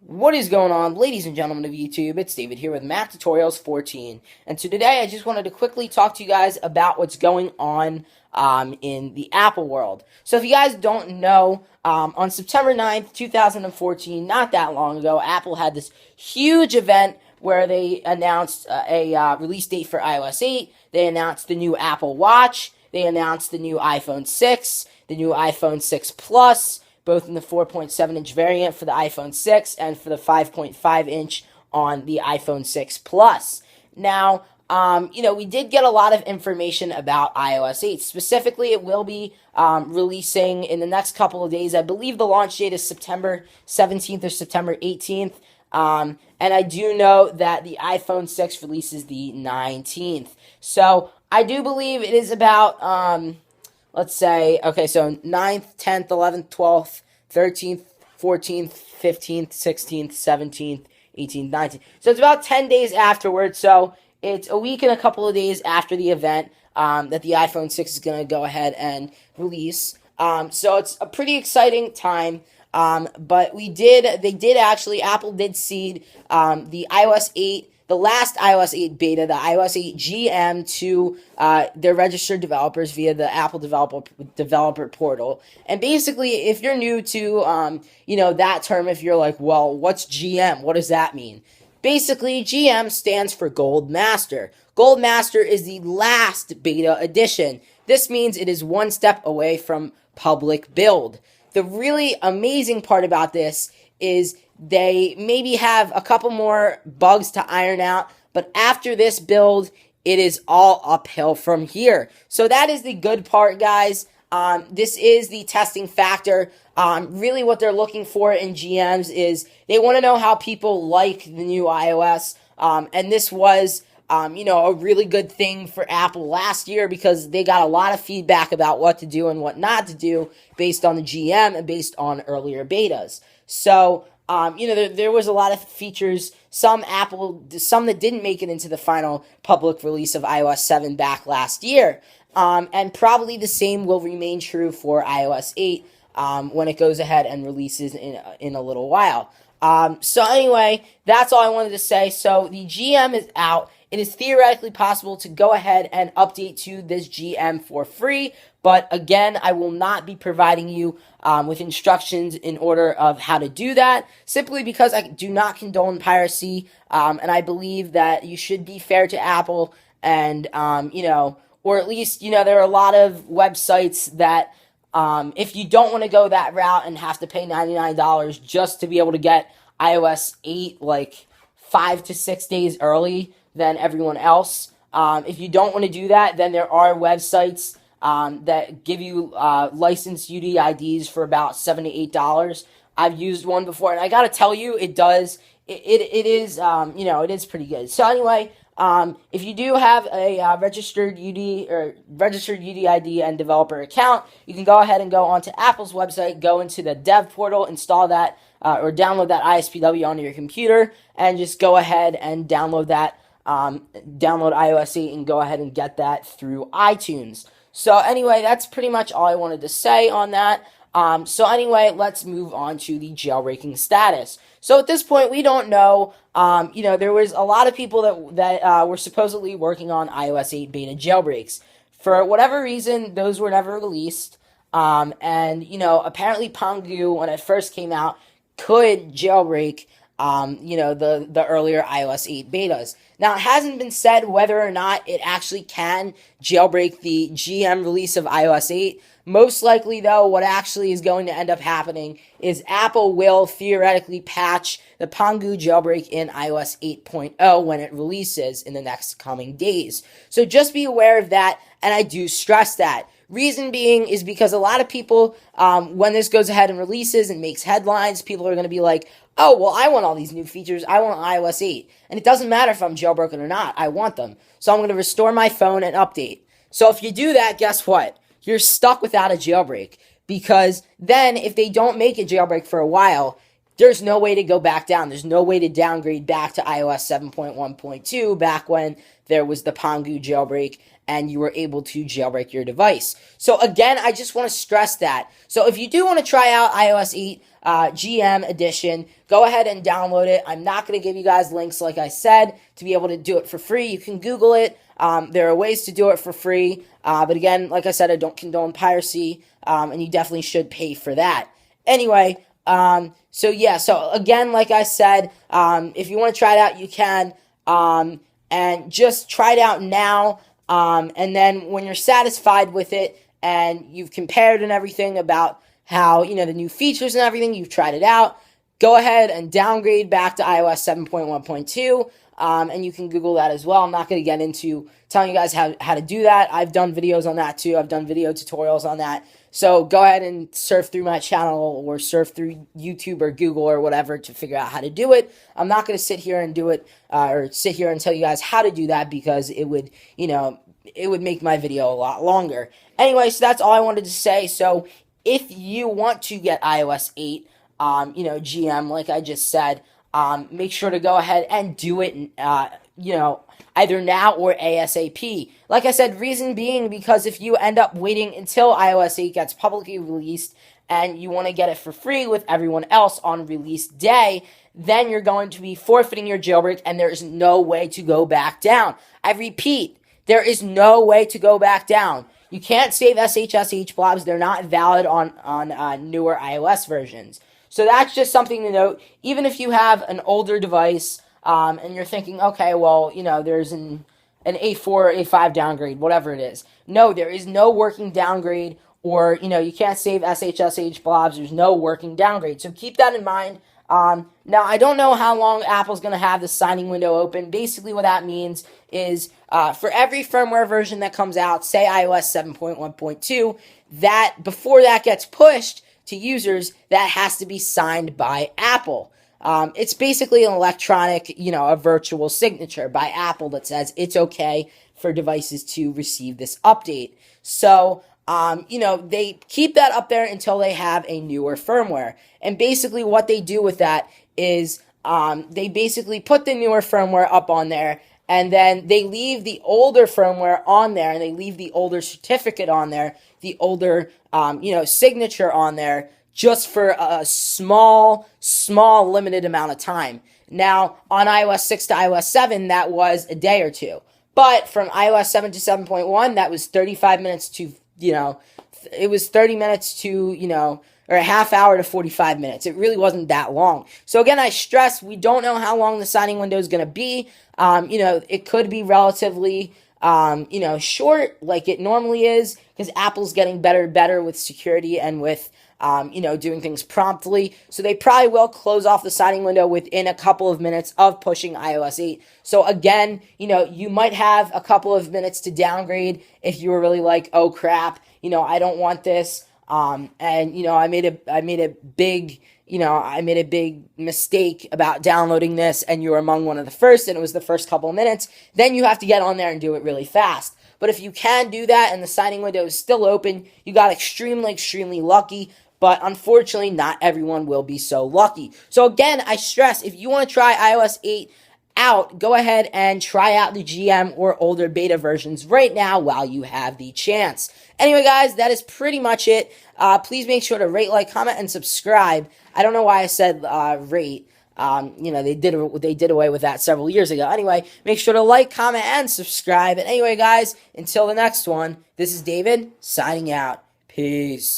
What is going on, ladies and gentlemen of YouTube? It's David here with Mac Tutorials 14. And so today I just wanted to quickly talk to you guys about what's going on in the Apple world. So if you guys don't know, on September 9th, 2014, not that long ago, Apple had this huge event where they announced a release date for iOS 8. They announced the new Apple Watch. They announced the new iPhone 6, the new iPhone 6 Plus, both in the 4.7-inch variant for the iPhone 6 and for the 5.5-inch on the iPhone 6 Plus. Now, we did get a lot of information about iOS 8. Specifically, it will be releasing in the next couple of days. I believe the launch date is September 17th or September 18th. And I do know that the iPhone 6 releases the 19th. So I do believe it is about, let's say, okay, so 9th, 10th, 11th, 12th, 13th, 14th, 15th, 16th, 17th, 18th, 19th. So it's about 10 days afterwards. So it's a week and a couple of days after the event that the iPhone 6 is going to go ahead and release. So it's a pretty exciting time. But Apple did seed the iOS 8, the last iOS 8 beta, the iOS 8 GM, to their registered developers via the Apple developer portal. And basically, if you're new to that term, if you're like, well, what's GM? What does that mean? Basically, GM stands for Gold Master. Gold Master is the last beta edition. This means it is one step away from public build. The really amazing part about this is they maybe have a couple more bugs to iron out, but after this build, it is all uphill from here. So that is the good part, guys. This is the testing factor. Really what they're looking for in GMs is they want to know how people like the new iOS. And this was, a really good thing for Apple last year because they got a lot of feedback about what to do and what not to do based on the GM and based on earlier betas. So, there was a lot of features, some that didn't make it into the final public release of iOS 7 back last year. And probably the same will remain true for iOS 8 when it goes ahead and releases in a little while. So anyway, that's all I wanted to say. So the GM is out. It is theoretically possible to go ahead and update to this GM for free, but again, I will not be providing you with instructions in order of how to do that, simply because I do not condone piracy, and I believe that you should be fair to Apple, and, or at least, there are a lot of websites that, if you don't want to go that route and have to pay $99 just to be able to get iOS 8, like, 5 to 6 days early than everyone else. If you don't want to do that, then there are websites that give you licensed UDIDs for about $7 to $8. I've used one before, and I gotta tell you, it is pretty good. So anyway, if you do have a registered UDID and developer account, you can go ahead and go onto Apple's website, go into the dev portal, install that, or download that ISPW onto your computer, and just go ahead and download that. Download iOS 8 and go ahead and get that through iTunes. So anyway, that's pretty much all I wanted to say on that. So anyway, let's move on to the jailbreaking status. So at this point, we don't know. There was a lot of people that were supposedly working on iOS 8 beta jailbreaks. For whatever reason, those were never released. Apparently Pangu, when it first came out, could jailbreak the earlier iOS 8 betas. Now, it hasn't been said whether or not it actually can jailbreak the GM release of iOS 8. Most likely, though, what actually is going to end up happening is Apple will theoretically patch the Pangu jailbreak in iOS 8.0 when it releases in the next coming days. So just be aware of that, and I do stress that. Reason being is because a lot of people, when this goes ahead and releases and makes headlines, people are going to be like, oh, well, I want all these new features. I want iOS 8. And it doesn't matter if I'm jailbroken or not. I want them. So I'm going to restore my phone and update. So if you do that, guess what? You're stuck without a jailbreak. Because then if they don't make a jailbreak for a while, there's no way to go back down. There's no way to downgrade back to iOS 7.1.2 back when there was the Pangu jailbreak and you were able to jailbreak your device. So again, I just want to stress that. So if you do want to try out iOS 8 GM edition, go ahead and download it. I'm not going to give you guys links, like I said, to be able to do it for free. You can Google it. There are ways to do it for free. But again, like I said, I don't condone piracy, and you definitely should pay for that. Anyway, so again, like I said, if you want to try it out, you can, and just try it out now, and then when you're satisfied with it, and you've compared and everything about how, the new features and everything, you've tried it out, go ahead and downgrade back to iOS 7.1.2, and you can Google that as well. I'm not going to get into telling you guys how to do that. I've done videos on that too. I've done video tutorials on that. So go ahead and surf through my channel or surf through YouTube or Google or whatever to figure out how to do it. I'm not going to sit here and do it or sit here and tell you guys how to do that because it would, it would make my video a lot longer. Anyway, so that's all I wanted to say. So if you want to get iOS 8, GM, like I just said, make sure to go ahead and do it, either now or ASAP. Like I said, reason being because if you end up waiting until iOS 8 gets publicly released and you want to get it for free with everyone else on release day, then you're going to be forfeiting your jailbreak and there is no way to go back down. I repeat, there is no way to go back down. You can't save SHSH blobs. They're not valid on newer iOS versions. So that's just something to note. Even if you have an older device and you're thinking, okay, well, there's an A4 or A5 downgrade, whatever it is. No, there is no working downgrade, or, you can't save SHSH blobs. There's no working downgrade. So keep that in mind. Now, I don't know how long Apple's going to have the signing window open. Basically, what that means is for every firmware version that comes out, say iOS 7.1.2, that before that gets pushed to users, that has to be signed by Apple. It's basically an electronic, a virtual signature by Apple that says it's okay for devices to receive this update. So, they keep that up there until they have a newer firmware. And basically what they do with that is they basically put the newer firmware up on there, and then they leave the older firmware on there, and they leave the older certificate on there, the older, signature on there, just for a small limited amount of time. Now, on iOS 6 to iOS 7, that was a day or two. But from iOS 7 to 7.1, that was 35 minutes to, it was 30 minutes to, or a half hour to 45 minutes. It really wasn't that long. So again, I stress, we don't know how long the signing window is going to be. It could be relatively, short like it normally is, because Apple's getting better and better with security and with, doing things promptly. So they probably will close off the signing window within a couple of minutes of pushing iOS 8. So again, you might have a couple of minutes to downgrade if you were really like, oh crap, I don't want this. I made a big mistake about downloading this, and you were among one of the first, and it was the first couple of minutes. Then you have to get on there and do it really fast. But if you can do that and the signing window is still open, you got extremely lucky. But unfortunately, not everyone will be so lucky. So again, I stress, if you want to try iOS 8 out, go ahead and try out the GM or older beta versions right now while you have the chance. Anyway, guys, that is pretty much it. Please make sure to rate, like, comment, and subscribe. I don't know why I said rate. They did away with that several years ago. Anyway, make sure to like, comment, and subscribe. And anyway, guys, until the next one, this is David signing out. Peace.